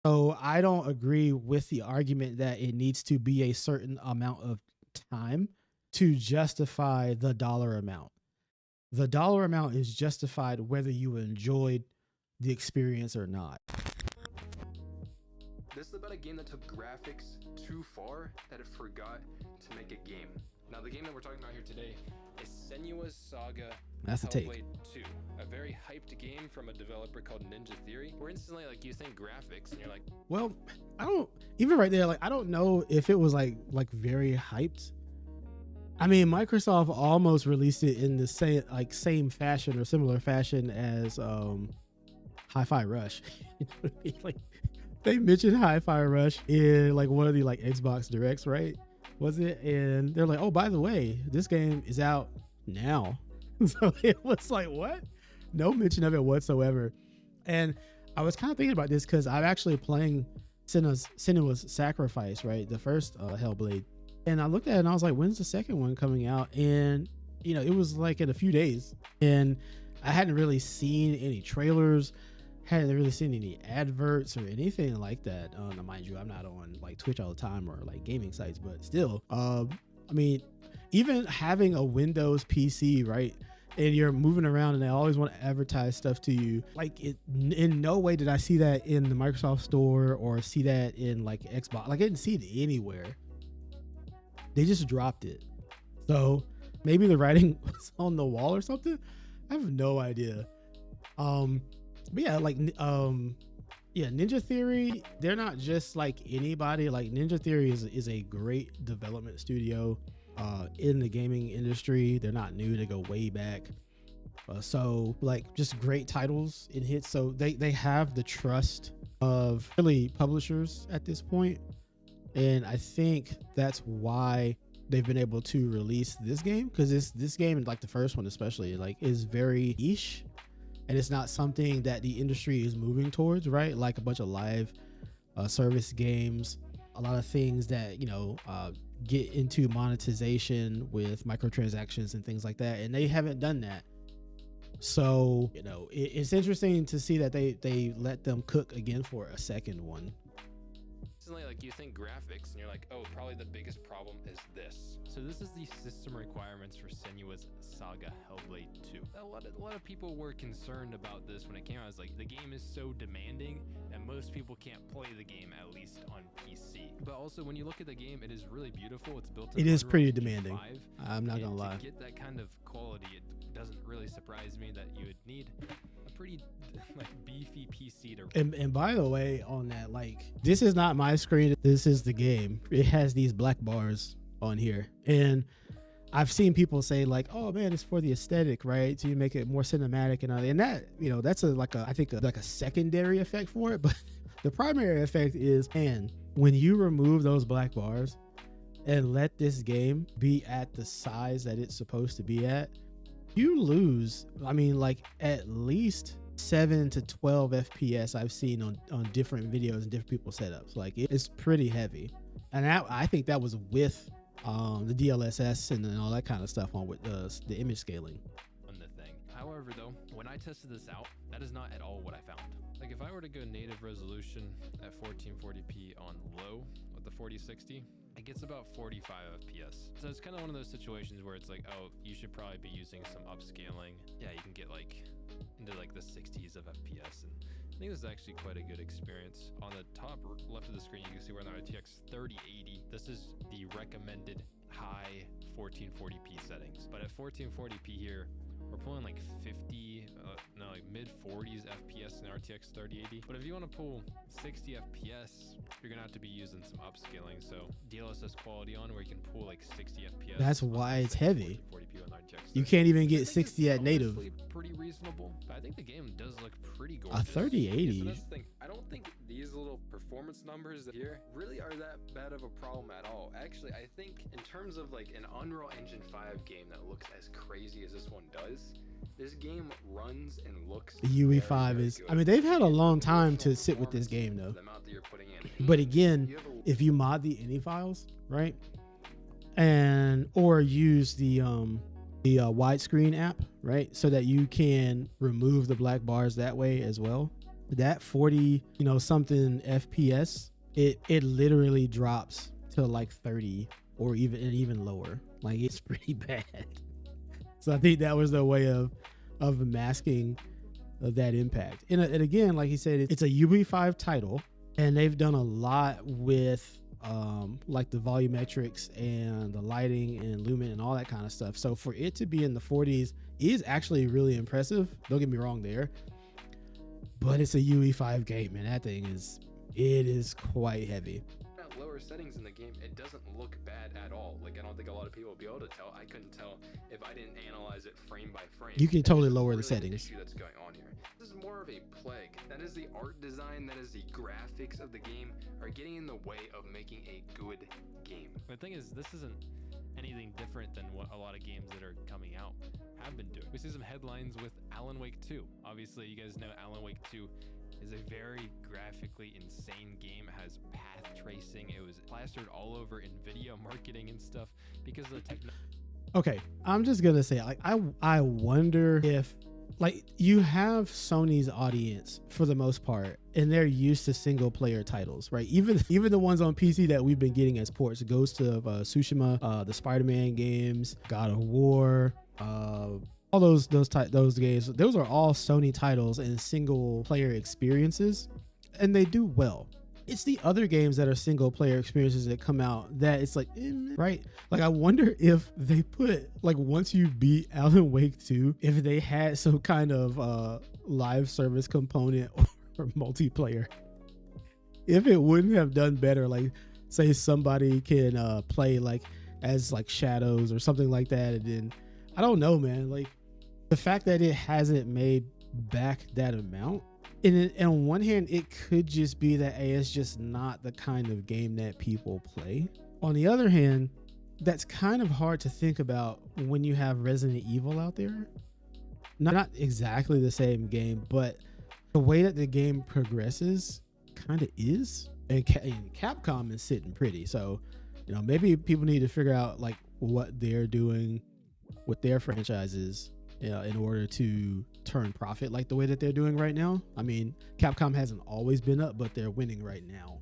So I don't agree with the argument that it needs to be a certain amount of time to justify the dollar amount. The dollar amount is justified whether you enjoyed the experience or not. This is about a game that took graphics too far that it forgot to make a game. Now, the game that we're talking about here today is Senua's Saga That's the take. Hellblade 2, a very hyped game from a developer called Ninja Theory, where instantly, like, you think graphics, and you're like, well, I don't even right there. Like, I don't know if it was like very hyped. I mean, Microsoft almost released it in the same fashion or similar fashion as Hi-Fi Rush. Like, they mentioned Hi-Fi Rush in like one of the like Xbox Directs, right? Was it? And they're like, oh, by the way, this game is out now. So it was like, what? No mention of it whatsoever. And I was kind of thinking about this because I'm actually playing Senua's Sacrifice, right? The first Hellblade. And I looked at it and I was like, when's the second one coming out? And, you know, it was like in a few days. And I hadn't really seen any trailers, hadn't really seen any adverts or anything like that. Now, mind you, I'm not on like Twitch all the time or like gaming sites, but still, I mean, even having a Windows PC, right? And you're moving around and they always want to advertise stuff to you. Like, it, in no way did I see that in the Microsoft store or see that in like Xbox. Like, I didn't see it anywhere. They just dropped it. So maybe the writing was on the wall or something. I have no idea. But yeah, like, yeah, Ninja Theory, they're not just like anybody. Like, Ninja Theory is a great development studio in the gaming industry. They're not new, they go way back. So like, just great titles and hits. So they have the trust of really publishers at this point. And I think that's why they've been able to release this game, because this game, like the first one especially, like, is very niche, and it's not something that the industry is moving towards, right? Like a bunch of live service games, a lot of things that, you know, get into monetization with microtransactions and things like that, and they haven't done that. So, you know, it's interesting to see that they let them cook again for a second one. like you think graphics and you're like, oh, probably the biggest problem is this. So this is the system requirements for Senua's Saga Hellblade 2. A lot of people were concerned about this when it came out. It's like, the game is so demanding that most people can't play the game, at least on PC. But also, when you look at the game, it is really beautiful. It's built in It is pretty Unreal Engine demanding. 5, I'm not gonna lie. To get that kind of quality, it doesn't really surprise me that you would need a pretty like beefy PC to. And by the way, on that, like, this is not my screen. This is the game. It has these black bars on here, and I've seen people say like, "Oh man, it's for the aesthetic, right? So you make it more cinematic and that, you know, that's I think a secondary effect for it, but the primary effect is, man, when you remove those black bars and let this game be at the size that it's supposed to be at, you lose, I mean, like, at least 7 to 12 FPS I've seen on different videos and different people's setups. Like, it's pretty heavy. And I think that was with the DLSS and all that kind of stuff on with the image scaling. However, though, when I tested this out, that is not at all what I found. Like, if I were to go native resolution at 1440p on low with the 4060, it gets about 45 FPS. So it's kind of one of those situations where it's like, oh, you should probably be using some upscaling. Yeah, you can get like into like the 60s of FPS, and I think this is actually quite a good experience. On the top left of the screen, you can see we're on the RTX 3080. This is the recommended high 1440p settings, but at 1440p here, we're pulling like 50, like mid 40s FPS in RTX 3080. But if you want to pull 60 FPS, you're gonna have to be using some upscaling. So DLSS quality on, where you can pull like 60 FPS. That's why it's heavy. 40p on RTX 3080. You can't even get 60 at native. Pretty reasonable, but I think the game does look pretty gorgeous. A 3080. So that's the thing. I don't think these little performance numbers here really are that bad of a problem at all. Actually, I think in terms of like an Unreal Engine 5 game that looks as crazy as this one does, this game runs and looks. The UE5 is, I mean, they've had a long time to sit with this game though. But again, if you mod the INI files, right, and or use the widescreen app, right, so that you can remove the black bars that way as well, that 40, something FPS, it literally drops to like 30 or even lower. Like, it's pretty bad. So I think that was their way of masking that impact. And again, like he said, it's a UE5 title, and they've done a lot with like the volumetrics and the lighting and lumen and all that kind of stuff. So for it to be in the 40s is actually really impressive. Don't get me wrong there, but it's a UE5 game, and that thing is quite heavy. At lower settings in the game, it doesn't look bad at all. Like, I don't think a lot of people will be able to tell. I couldn't tell if I didn't analyze it frame by frame. You can totally lower really the settings. Issue that's going on here. This is more of a plague. That is the art design, that is the graphics of the game are getting in the way of making a good game. The thing is, this isn't anything different than what a lot of games that are coming out have been doing. We see some headlines with Alan Wake 2. Obviously, you guys know Alan Wake 2 is a very graphically insane game. It has path tracing. It was plastered all over in video marketing and stuff because of the technology. Okay, I'm just gonna say, like, I wonder if, like, you have Sony's audience for the most part, and they're used to single player titles, right? Even the ones on PC that we've been getting as ports, Ghost of Tsushima, the Spider-Man games, God of War, all those games, those are all Sony titles and single player experiences, and they do well. It's the other games that are single player experiences that come out that it's like, right? Like, I wonder if they put, like, once you beat Alan Wake 2, if they had some kind of live service component or multiplayer, if it wouldn't have done better. Like, say somebody can play like as like shadows or something like that, and then I don't know, man. Like, the fact that it hasn't made back that amount, and on one hand, it could just be that it's just not the kind of game that people play. On the other hand, that's kind of hard to think about when you have Resident Evil out there. Not exactly the same game, but the way that the game progresses kind of is. And Capcom is sitting pretty. So, maybe people need to figure out like what they're doing with their franchises in order to turn profit like the way that they're doing right now. I mean, Capcom hasn't always been up, but they're winning right now.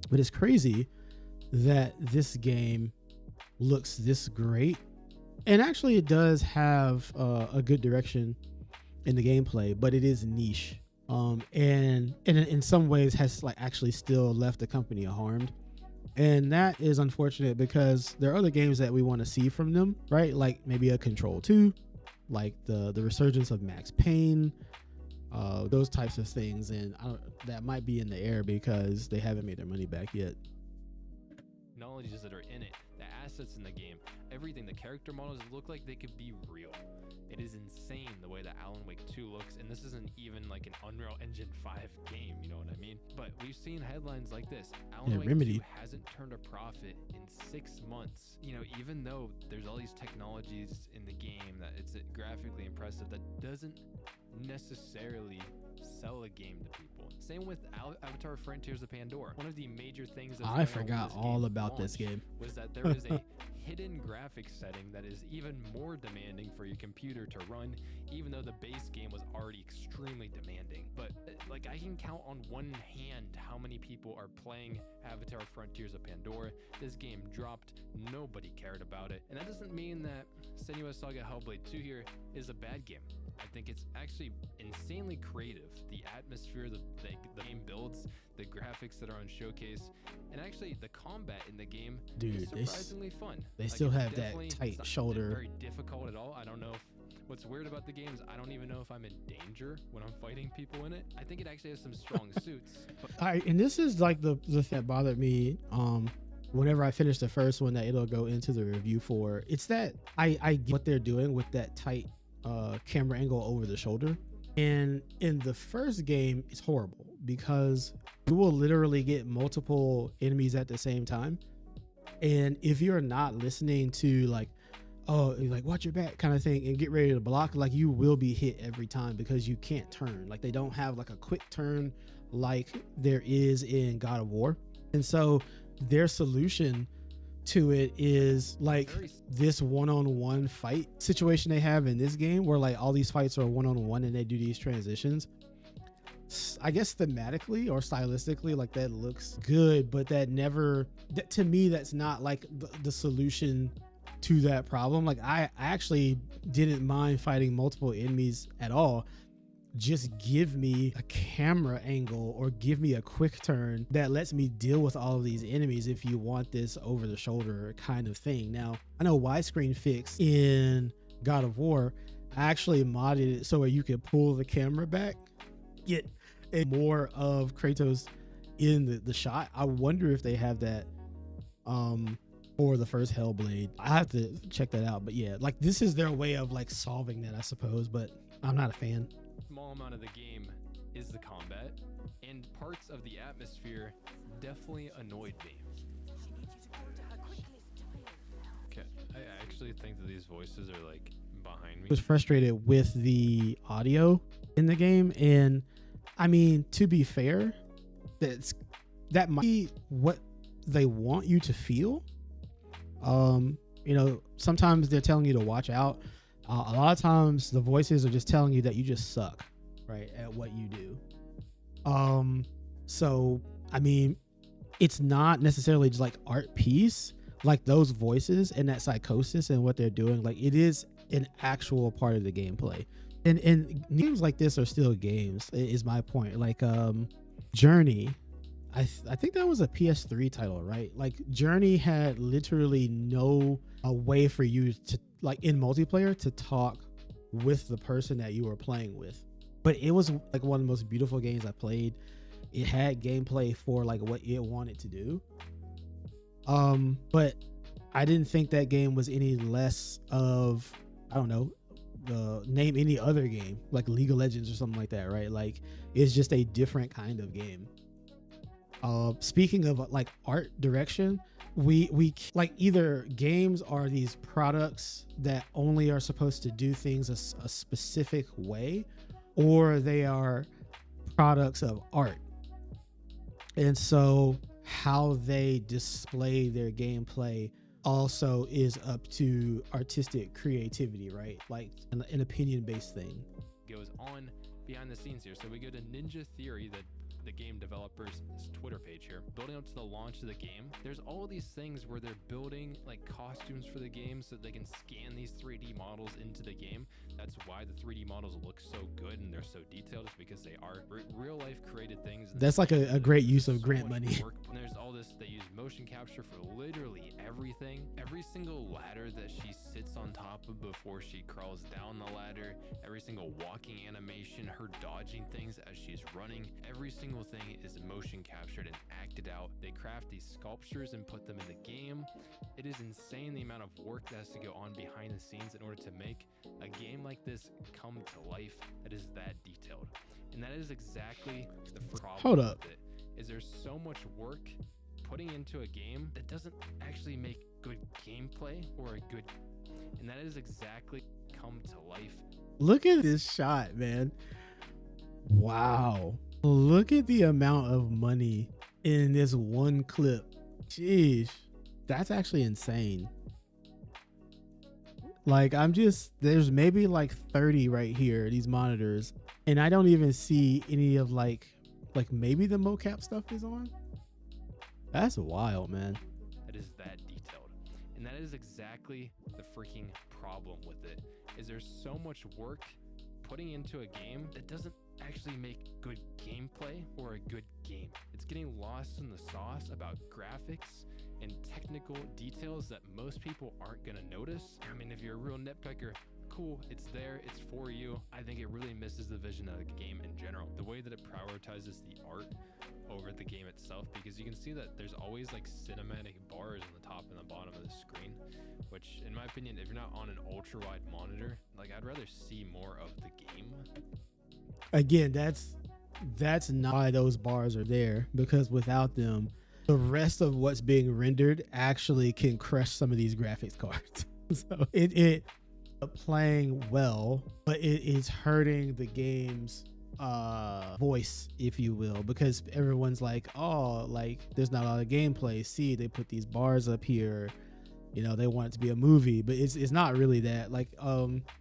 But it's crazy that this game looks this great, and actually it does have a good direction in the gameplay, but it is niche, and in some ways has like actually still left the company unharmed. And that is unfortunate because there are other games that we want to see from them, right? Like maybe a Control 2, like the resurgence of Max Payne, those types of things. And that might be in the air because they haven't made their money back yet. Technologies that are in it, the assets in the game, everything, the character models look like they could be real. It is insane the way that Alan Wake 2 looks, and this isn't even like an Unreal Engine 5 game, you know what I mean? But we've seen headlines like this. Alan Wake Remedy 2 hasn't turned a profit in 6 months. Even though there's all these technologies in the game that it's graphically impressive, that doesn't necessarily sell a game to people. Same with Avatar Frontiers of Pandora. One of the major things that I forgot all about this game was that there is a hidden graphics setting that is even more demanding for your computer to run, even though the base game was already extremely demanding. But like, I can count on one hand how many people are playing Avatar Frontiers of Pandora. This game dropped, nobody cared about it, and that doesn't mean that Senua Saga Hellblade 2 here is a bad game. I think it's actually insanely creative. The atmosphere the game builds, the graphics that are on Showcase, and actually the combat in the game is surprisingly fun. They still have that tight shoulder. Very difficult at all. I don't know if what's weird about the game is I don't even know if I'm in danger when I'm fighting people in it. I think it actually has some strong suits. But all right, and this is like the thing that bothered me. Whenever I finish the first one that it'll go into the review for, it's that I get what they're doing with that tight camera angle over the shoulder. And in the first game, it's horrible because you will literally get multiple enemies at the same time. And if you're not listening to like, oh, like watch your back kind of thing and get ready to block, like you will be hit every time because you can't turn. Like they don't have like a quick turn like there is in God of War. And so their solution to it is like this one-on-one fight situation they have in this game where like all these fights are one-on-one and they do these transitions. I guess thematically or stylistically, like that looks good, but to me, that's not like the solution to that problem. Like I actually didn't mind fighting multiple enemies at all. Just give me a camera angle or give me a quick turn that lets me deal with all of these enemies if you want this over the shoulder kind of thing. Now, I know widescreen fix in God of War, I actually modded it so where you could pull the camera back, get more of Kratos in the shot. I wonder if they have that for the first Hellblade. I have to check that out. But yeah, like this is their way of like solving that, I suppose, but I'm not a fan. Small amount of the game is the combat, and parts of the atmosphere definitely annoyed me. Okay, I actually think that these voices are like behind me. I was frustrated with the audio in the game, and I mean, to be fair, that might be what they want you to feel. You know, sometimes they're telling you to watch out. A lot of times the voices are just telling you that you just suck, right, at what you do. So I mean, it's not necessarily just like art piece, like those voices and that psychosis and what they're doing. Like it is an actual part of the gameplay. And games like this are still games, is my point. Like Journey, I think that was a PS3 title, right? Like Journey had literally no way for you to, like in multiplayer, to talk with the person that you were playing with. But it was like one of the most beautiful games I played. It had gameplay for like what it wanted to do. But I didn't think that game was any less of, I don't know, name any other game like League of Legends or something like that, right? Like it's just a different kind of game. Speaking of like art direction, we like either games are these products that only are supposed to do things a specific way, or they are products of art. And so how they display their gameplay also is up to artistic creativity, right? Like an opinion-based thing. Goes on behind the scenes here. So we go to Ninja Theory, the game developers' Twitter page here. Building up to the launch of the game, there's all these things where they're building like costumes for the game so they can scan these 3D models into the game. That's why the 3D models look so good and they're so detailed, is because they are real life created things. That's like a great use of grant money. And there's all this, they use motion capture for literally everything. Every single ladder that she sits on top of before she crawls down the ladder, every single walking animation, her dodging things as she's running, every single thing is motion captured and acted out. They craft these sculptures and put them in the game. It is insane the amount of work that has to go on behind the scenes in order to make a game like this come to life that is that detailed. And that is exactly the problem. Hold up. With it, is there's so much work putting into a game that doesn't actually make good gameplay or a good, and that is exactly come to life. Look at this shot, man. Wow. Look at the amount of money in this one clip. Jeez, that's actually insane. Like there's maybe like 30 right here, these monitors, and I don't even see any of like maybe the mocap stuff is on. That's wild, man. That is that detailed. And that is exactly the freaking problem with it, is there's so much work putting into a game that doesn't actually make good gameplay or a good game. It's getting lost in the sauce about graphics and technical details that most people aren't gonna notice. I mean, if you're a real nitpicker, cool, it's there, it's for you. I think it really misses the vision of the game in general. The way that it prioritizes the art over the game itself, because you can see that there's always like cinematic bars on the top and the bottom of the screen, which in my opinion, if you're not on an ultra wide monitor, like I'd rather see more of the game. Again, that's not why those bars are there, because without them, the rest of what's being rendered actually can crush some of these graphics cards. So it playing well, but it is hurting the game's voice, if you will, because everyone's like, oh, like there's not a lot of gameplay. See, they put these bars up here, you know, they want it to be a movie, but it's not really that. Like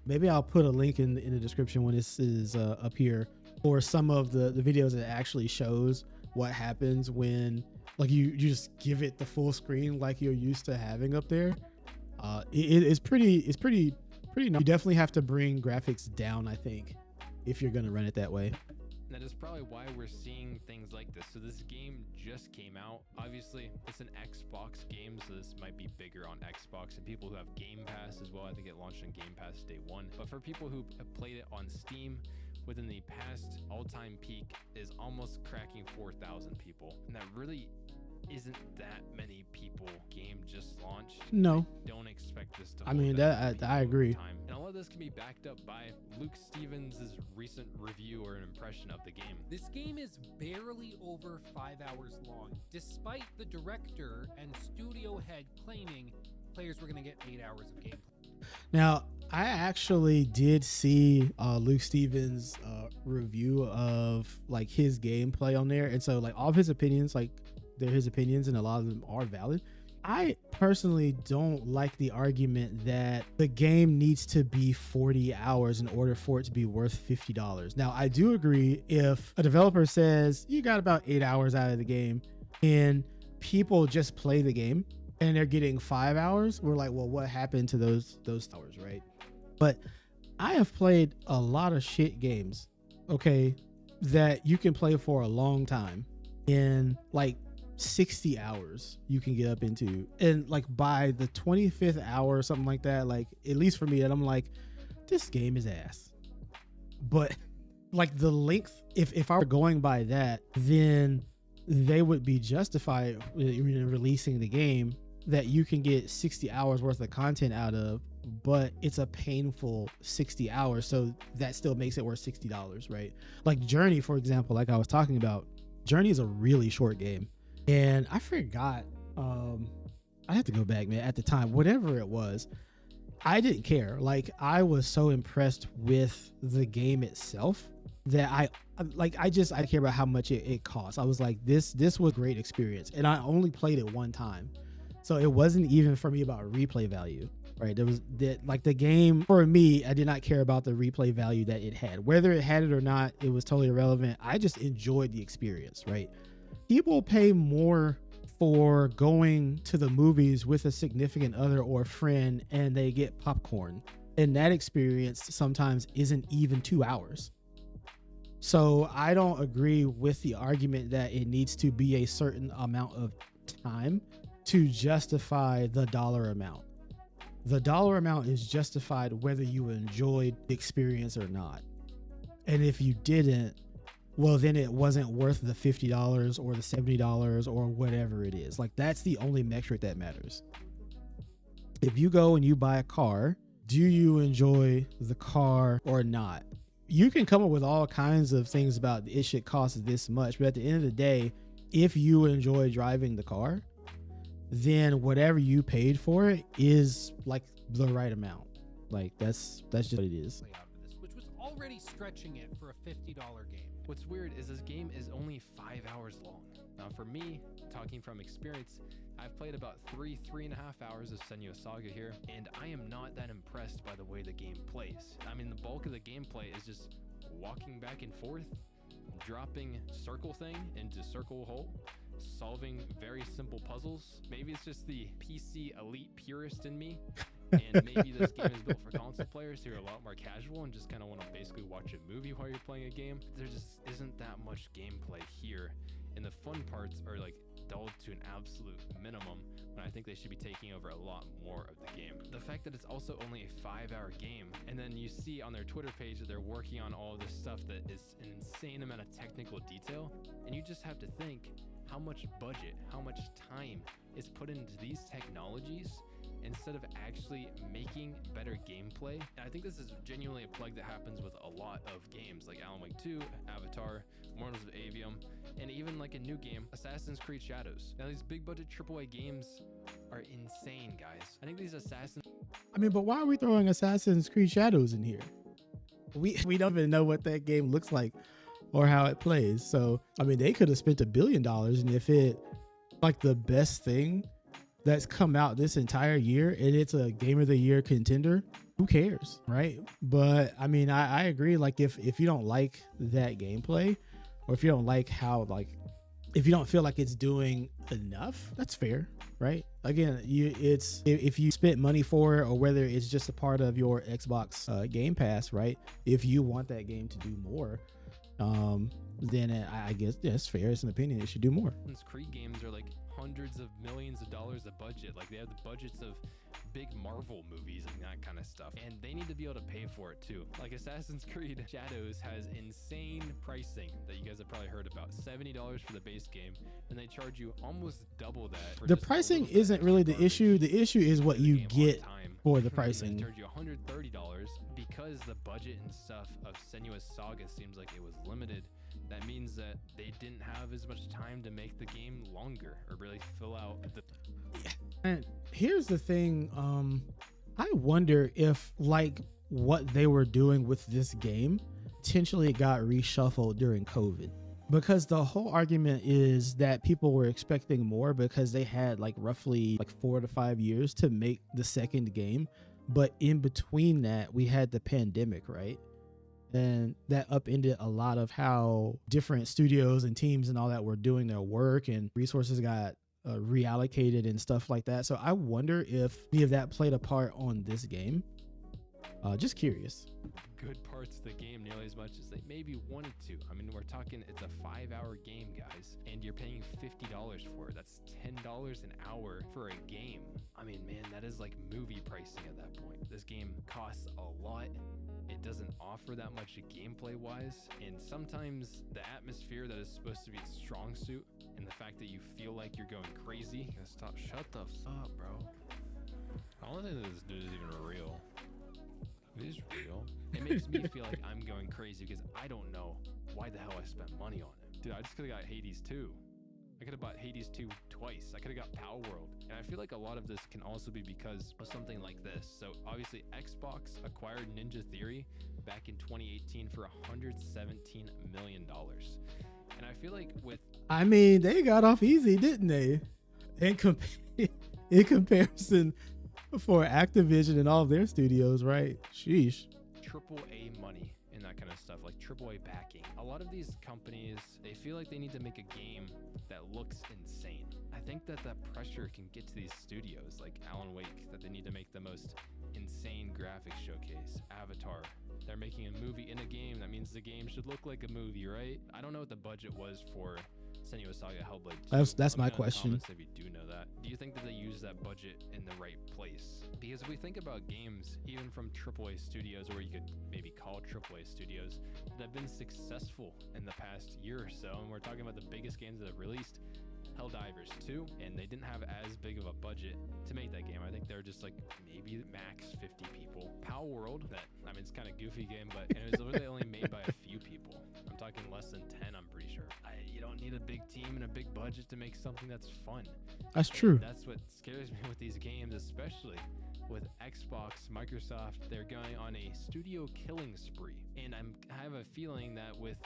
maybe I'll put a link in the description when this is up here, or some of the videos that actually shows what happens when like you just give it the full screen like you're used to having up there. It's pretty nice. You definitely have to bring graphics down, I think, if you're gonna run it that way. That is probably why we're seeing things like this. So this game just came out. Obviously, it's an Xbox game, so this might be bigger on Xbox and people who have Game Pass as well. I think it launched on Game Pass day one. But for people who have played it on Steam, within the past all-time peak is almost cracking 4,000 people. And that really isn't that many people. Game just launched. No. I don't expect this to I mean, I agree. Time. And all of this can be backed up by Luke Stevens' recent review or an impression of the game. This game is barely over 5 hours long, despite the director and studio head claiming players were going to get 8 hours of gameplay. Now, I actually did see Luke Stevens' review of like his gameplay on there, and so like all of his opinions, like they're his opinions, and a lot of them are valid. I personally don't like the argument that the game needs to be 40 hours in order for it to be worth $50. Now, I do agree if a developer says you got about 8 hours out of the game and people just play the game and they're getting 5 hours, we're like, well, what happened to those hours, right? But I have played a lot of shit games, okay, that you can play for a long time in like 60 hours you can get up into, and like by the 25th hour or something like that, like at least for me, that I'm like, this game is ass. But like the length, if I were going by that, then they would be justified in releasing the game that you can get 60 hours worth of content out of, but it's a painful 60 hours, so that still makes it worth $60, right? Like Journey, for example, like I was talking about, Journey is a really short game. And I forgot, I have to go back, man. At the time, whatever it was, I didn't care. Like, I was so impressed with the game itself that I care about how much it costs. I was like, this was a great experience. And I only played it one time. So it wasn't even for me about replay value, right? There was that, like, the game, for me, I did not care about the replay value that it had. Whether it had it or not, it was totally irrelevant. I just enjoyed the experience, right? People pay more for going to the movies with a significant other or friend and they get popcorn. And that experience sometimes isn't even 2 hours. So I don't agree with the argument that it needs to be a certain amount of time to justify the dollar amount. The dollar amount is justified whether you enjoyed the experience or not. And if you didn't, well, then it wasn't worth the $50 or the $70 or whatever it is. Like, that's the only metric that matters. If you go and you buy a car, do you enjoy the car or not? You can come up with all kinds of things about it should cost this much, but at the end of the day, if you enjoy driving the car, then whatever you paid for it is like the right amount. Like, that's just what it is. Which was already stretching it for a $50 game. What's weird is this game is only 5 hours long. Now for me, talking from experience, I've played about 3.5 hours of Senua Saga here, and I am not that impressed by the way the game plays. I mean, the bulk of the gameplay is just walking back and forth, dropping circle thing into circle hole, solving very simple puzzles. Maybe it's just the PC elite purist in me, and maybe this game is built for console players who are a lot more casual and just kind of want to basically watch a movie while you're playing a game. There just isn't that much gameplay here, and the fun parts are like dulled to an absolute minimum when I think they should be taking over a lot more of the game. The fact that it's also only a 5-hour game, and then you see on their Twitter page that they're working on all of this stuff that is an insane amount of technical detail, and you just have to think how much budget, how much time is put into these technologies instead of actually making better gameplay. And I think this is genuinely a plague that happens with a lot of games like Alan Wake 2, Avatar, Mortals of Avium, and even like a new game, Assassin's Creed Shadows. Now these big budget AAA games are insane, guys. I think these I mean, but why are we throwing Assassin's Creed Shadows in here? We don't even know what that game looks like. or how it plays. So, I mean, they could have spent $1 billion, and if it like the best thing that's come out this entire year and it's a game of the year contender, who cares, right? But I mean, I agree. Like if you don't like that gameplay, or if you don't like how, like, if you don't feel like it's doing enough, that's fair, right? Again, it's if you spent money for it, or whether it's just a part of your Xbox Game Pass, right? If you want that game to do more, then I guess that's fair. It's an opinion. It should do more. These Creed games are like hundreds of millions of dollars of budget. Like they have the budgets of big Marvel movies and that kind of stuff, and they need to be able to pay for it too. Like Assassin's Creed Shadows has insane pricing that you guys have probably heard about. $70 for the base game, and they charge you almost double that for the pricing isn't really the issue. The issue is what you get for the pricing. They charge you $130 because the budget and stuff of Senua's Saga seems like it was limited. That means that they didn't have as much time to make the game longer or really fill out the... And here's the thing, I wonder if like what they were doing with this game potentially got reshuffled during COVID, because the whole argument is that people were expecting more because they had like roughly like 4 to 5 years to make the second game, but in between that we had the pandemic, right? And that upended a lot of how different studios and teams and all that were doing their work, and resources got reallocated and stuff like that. So I wonder if any of that played a part on this game. Just curious. Good parts of the game nearly as much as they maybe wanted to. I mean, we're talking, it's a 5-hour game, guys, and you're paying $50 for it. That's $10 an hour for a game. I mean, man, that is like movie pricing at that point. This game costs a lot. It doesn't offer that much gameplay wise, and sometimes the atmosphere that is supposed to be its strong suit, and the fact that you feel like you're going crazy. Stop, shut the fuck up, bro. I don't think this dude is even real. It is real. It makes me feel like I'm going crazy because I don't know why the hell I spent money on it. Dude, I just could have got Hades 2. I could have bought Hades 2 twice. I could have got Power World. And I feel like a lot of this can also be because of something like this. So obviously Xbox acquired Ninja Theory back in 2018 for $117 million. And I feel like with... I mean, they got off easy, didn't they? In comparison for Activision and all of their studios, right? Sheesh. AAA money and that kind of stuff, like AAA backing. A lot of these companies, they feel like they need to make a game that looks insane. I think that pressure can get to these studios like Alan Wake, that they need to make the most insane graphics showcase. Avatar, they're making a movie in a game. That means the game should look like a movie, right? I don't know what the budget was for Senua Saga Hellblade 2. That's my question. If you do know that, do you think that they use that budget in the right place? Because if we think about games, even from AAA studios, or you could maybe call AAA studios, that have been successful in the past year or so, and we're talking about the biggest games that have released, Helldivers 2, and they didn't have as big of a budget to make that game. I think they're just like maybe max 50 people. Power World, that, I mean, it's kind of goofy game, but it was literally only made by a few people. I'm talking less than 10, I'm pretty sure. You don't need a big team and a big budget to make something that's fun. That's true. That's what scares me with these games, especially with Xbox, Microsoft. They're going on a studio killing spree, and I have a feeling that with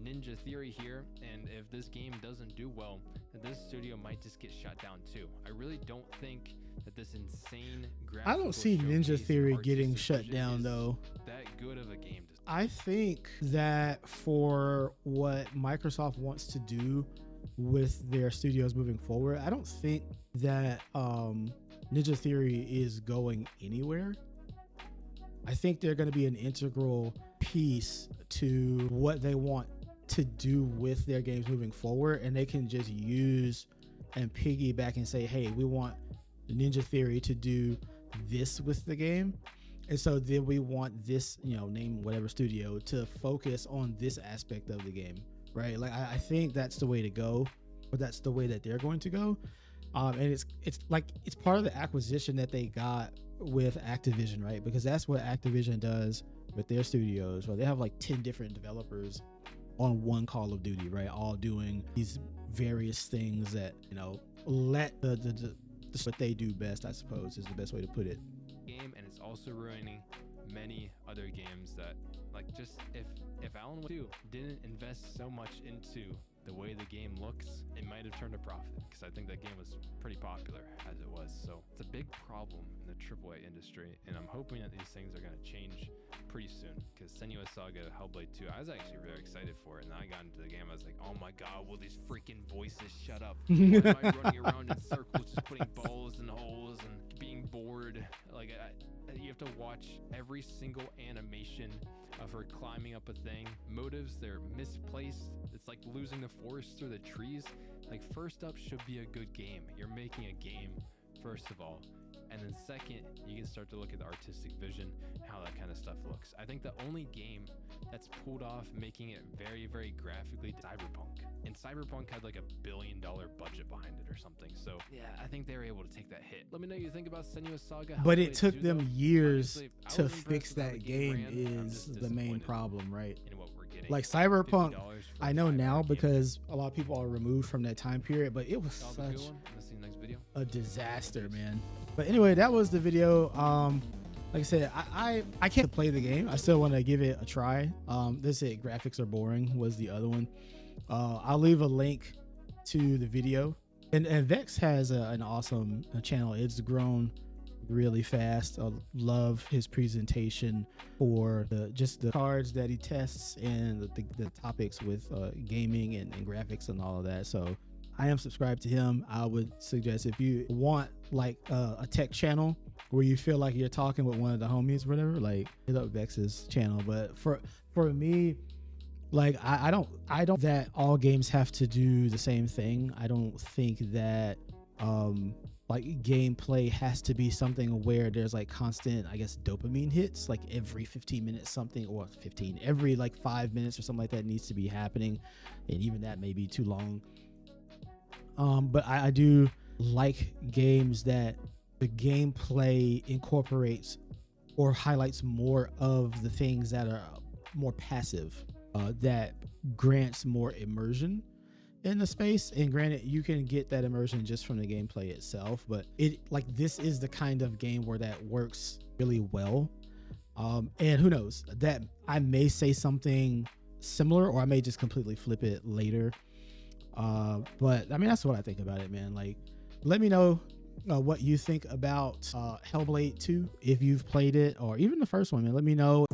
Ninja Theory here, and if this game doesn't do well, that this studio might just get shut down too. I really don't think that this insane graphical I don't see Ninja showcase Theory artistic getting shut vision down is though. That good of a game. I think that for what Microsoft wants to do with their studios moving forward, I don't think that Ninja Theory is going anywhere. I think they're going to be an integral piece to what they want to do with their games moving forward, and they can just use and piggyback and say, hey, we want Ninja Theory to do this with the game, and so then we want this, name whatever studio, to focus on this aspect of the game, right? Like I think that's the way to go, or that's the way that they're going to go. And it's part of the acquisition that they got with Activision, right? Because that's what Activision does with their studios, where they have like 10 different developers on one Call of Duty, right? All doing these various things that, let what they do best, I suppose, is the best way to put it. Game, and it's also ruining many other games that, like, just if Alan Wake 2 didn't invest so much into the way the game looks, it might have turned a profit, because I think that game was pretty popular as it was. So it's a big problem in the AAA industry, and I'm hoping that these things are going to change pretty soon, because Senua Saga Hellblade 2, I was actually very excited for it, and I got into the game, I was like, oh my god, will these freaking voices shut up? Why am I running around in circles just putting balls in holes and being bored? Like, you have to watch every single animation of her climbing up a thing. Motives, they're misplaced. It's like losing the forest through the trees. Like, first up should be a good game. You're making a game, first of all. And then second, you can start to look at the artistic vision, how that kind of stuff looks. I think the only game that's pulled off making it very, very graphically, Cyberpunk. And Cyberpunk had like $1 billion budget behind it or something. So yeah, I think they were able to take that hit. Let me know what you think about Senua Saga. But it took them years Honestly, I to was impressed fix with how that the game game ran. I'm is just the main disappointed problem, right? in what we're getting. Like Cyberpunk, $50 for I a know 5-hour now game. because a lot of people are removed from that time period, but it was That was a good such one. Let's see the next video. a disaster, man. But anyway, that was the video. Like I said, I can't play the game. I still want to give it a try. They said graphics are boring was the other one. I'll leave a link to the video. And Vex has an awesome channel. It's grown really fast. I love his presentation for just the cards that he tests and the topics with gaming and graphics and all of that. So I am subscribed to him. I would suggest, if you want like a tech channel where you feel like you're talking with one of the homies or whatever, like hit up Vex's channel. But for me, like I don't that all games have to do the same thing. I don't think that like gameplay has to be something where there's like constant, I guess, dopamine hits, like every 15 minutes something, or every like 5 minutes or something like that needs to be happening, and even that may be too long. But I do like games that the gameplay incorporates or highlights more of the things that are more passive, that grants more immersion in the space. And granted, you can get that immersion just from the gameplay itself, but this is the kind of game where that works really well. And who knows, that I may say something similar, or I may just completely flip it later. But I mean, that's what I think about it, man. Like, let me know what you think about Hellblade 2 if you've played it, or even the first one, man. Let me know.